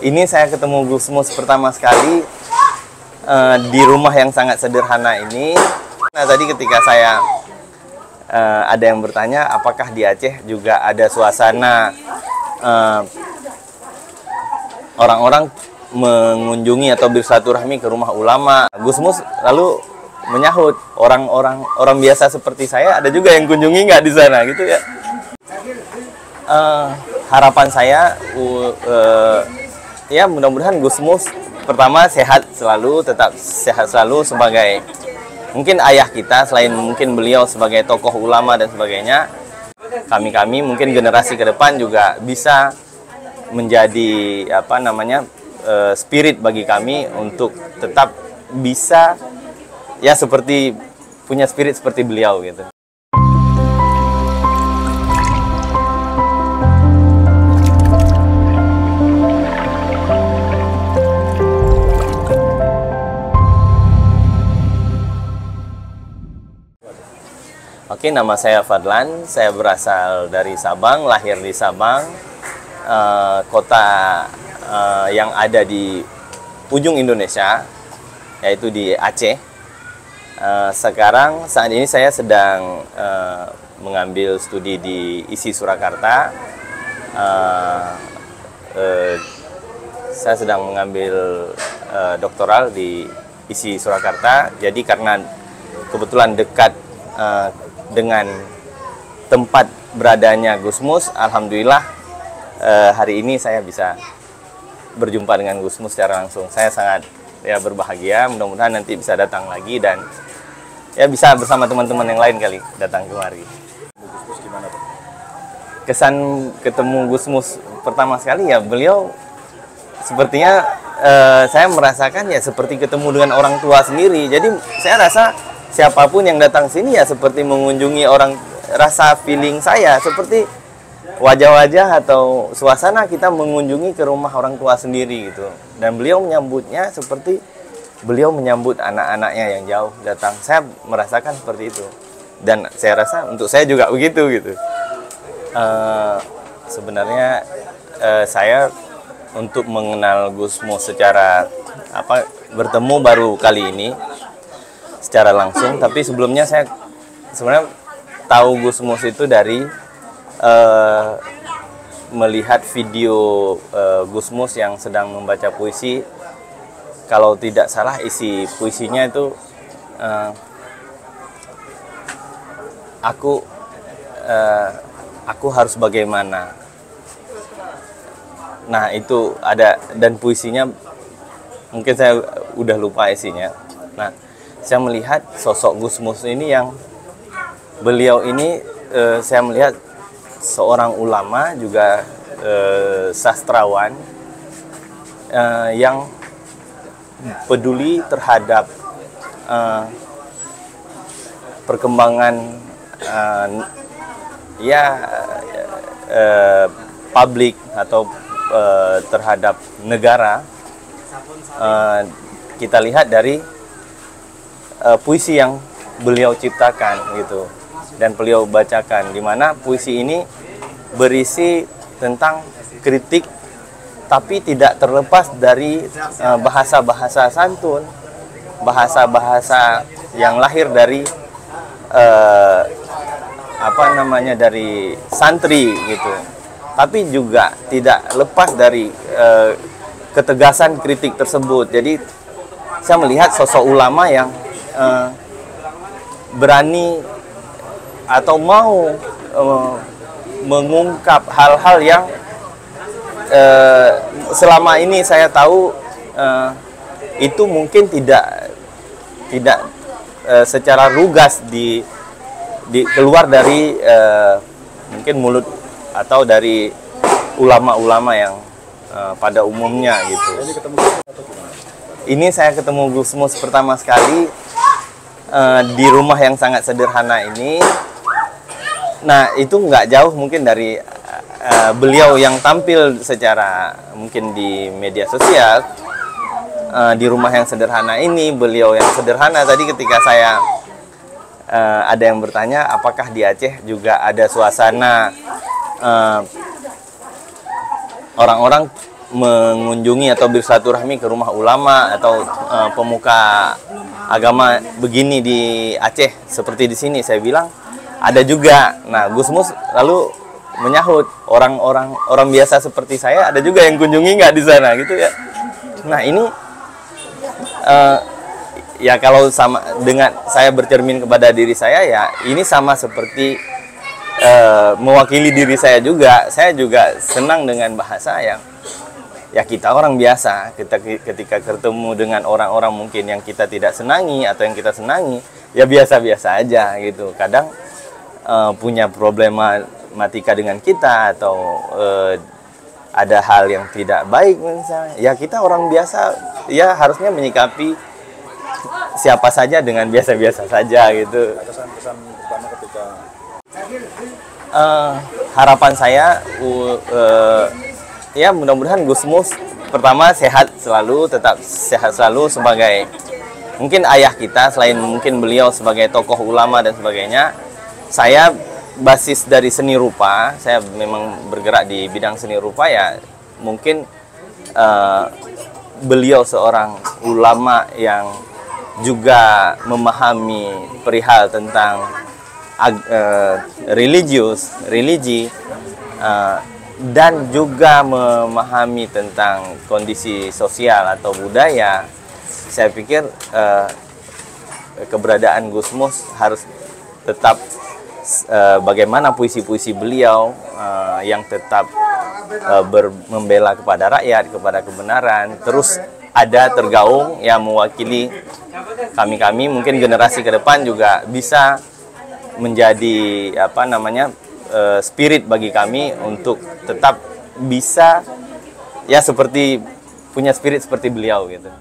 Ini saya ketemu Gusmus pertama sekali di rumah yang sangat sederhana ini. Nah, tadi ketika saya ada yang bertanya apakah di Aceh juga ada suasana orang-orang mengunjungi atau bersilaturahmi ke rumah ulama. Gusmus lalu menyahut, orang biasa seperti saya ada juga yang kunjungi nggak di sana gitu ya. Harapan saya ya mudah-mudahan Gusmus pertama sehat selalu, tetap sehat selalu sebagai mungkin ayah kita, selain mungkin beliau sebagai tokoh ulama dan sebagainya. Kami mungkin generasi ke depan juga bisa menjadi spirit bagi kami untuk tetap bisa ya seperti punya spirit seperti beliau gitu. Oke, nama saya Fadlan, saya berasal dari Sabang, lahir di Sabang, kota yang ada di ujung Indonesia, yaitu di Aceh. Saat ini saya sedang mengambil studi di ISI Surakarta. Saya sedang mengambil doktoral di ISI Surakarta, jadi karena kebetulan dekat dengan tempat beradanya Gusmus, alhamdulillah hari ini saya bisa berjumpa dengan Gusmus secara langsung. Saya sangat berbahagia, mudah-mudahan nanti bisa datang lagi dan ya bisa bersama teman-teman yang lain kali datang kemari. Kesan ketemu Gusmus pertama sekali ya beliau sepertinya saya merasakan ya seperti ketemu dengan orang tua sendiri. Jadi saya rasa siapapun yang datang sini ya seperti mengunjungi orang, rasa feeling saya seperti wajah-wajah atau suasana kita mengunjungi ke rumah orang tua sendiri gitu. Dan beliau menyambutnya seperti beliau menyambut anak-anaknya yang jauh datang. Saya merasakan seperti itu. Dan saya rasa untuk saya juga begitu gitu. Sebenarnya saya untuk mengenal Gusmus secara bertemu baru kali ini secara langsung, tapi sebelumnya saya sebenarnya tahu Gusmus itu dari melihat video Gusmus yang sedang membaca puisi. Kalau tidak salah isi puisinya itu aku harus bagaimana. Nah, itu ada, dan puisinya mungkin saya udah lupa isinya. Nah, saya melihat sosok Gusmus ini yang beliau ini saya melihat seorang ulama juga sastrawan yang peduli terhadap perkembangan publik atau terhadap negara. Kita lihat dari puisi yang beliau ciptakan gitu dan beliau bacakan, di mana puisi ini berisi tentang kritik tapi tidak terlepas dari bahasa-bahasa santun, bahasa-bahasa yang lahir dari dari santri gitu, tapi juga tidak lepas dari ketegasan kritik tersebut. Jadi saya melihat sosok ulama yang berani atau mau mengungkap hal-hal yang selama ini saya tahu itu mungkin tidak secara lugas keluar dari mungkin mulut atau dari ulama-ulama yang pada umumnya gitu. Ini saya ketemu Gusmus pertama sekali di rumah yang sangat sederhana ini. Nah, itu nggak jauh mungkin dari beliau yang tampil secara mungkin di media sosial. Di rumah yang sederhana ini, beliau yang sederhana. Tadi ketika saya ada yang bertanya apakah di Aceh juga ada suasana orang-orang mengunjungi atau bersilaturahmi ke rumah ulama atau pemuka agama begini di Aceh seperti di sini, saya bilang ada juga. Nah, Gus Mus lalu menyahut, orang biasa seperti saya ada juga yang kunjungi nggak di sana gitu ya. Nah ini ya kalau sama dengan saya bercermin kepada diri saya, ya ini sama seperti mewakili diri saya juga. Saya juga senang dengan bahasa yang ya kita orang biasa, ketika ketemu dengan orang-orang mungkin yang kita tidak senangi atau yang kita senangi, ya biasa-biasa aja gitu. Kadang punya problematika dengan kita atau ada hal yang tidak baik misalnya, ya kita orang biasa ya harusnya menyikapi siapa saja dengan biasa-biasa saja gitu. Kesan-kesan pertama ketika harapan saya ya mudah-mudahan Gus Mus pertama sehat selalu, tetap sehat selalu sebagai mungkin ayah kita, selain mungkin beliau sebagai tokoh ulama dan sebagainya. Saya basis dari seni rupa, saya memang bergerak di bidang seni rupa, ya mungkin beliau seorang ulama yang juga memahami perihal tentang religi, dan juga memahami tentang kondisi sosial atau budaya. Saya pikir keberadaan Gus Mus harus tetap bagaimana puisi-puisi beliau yang tetap membela kepada rakyat, kepada kebenaran, terus ada tergaung yang mewakili kami mungkin generasi ke depan juga bisa menjadi spirit bagi kami untuk tetap bisa ya seperti punya spirit seperti beliau gitu.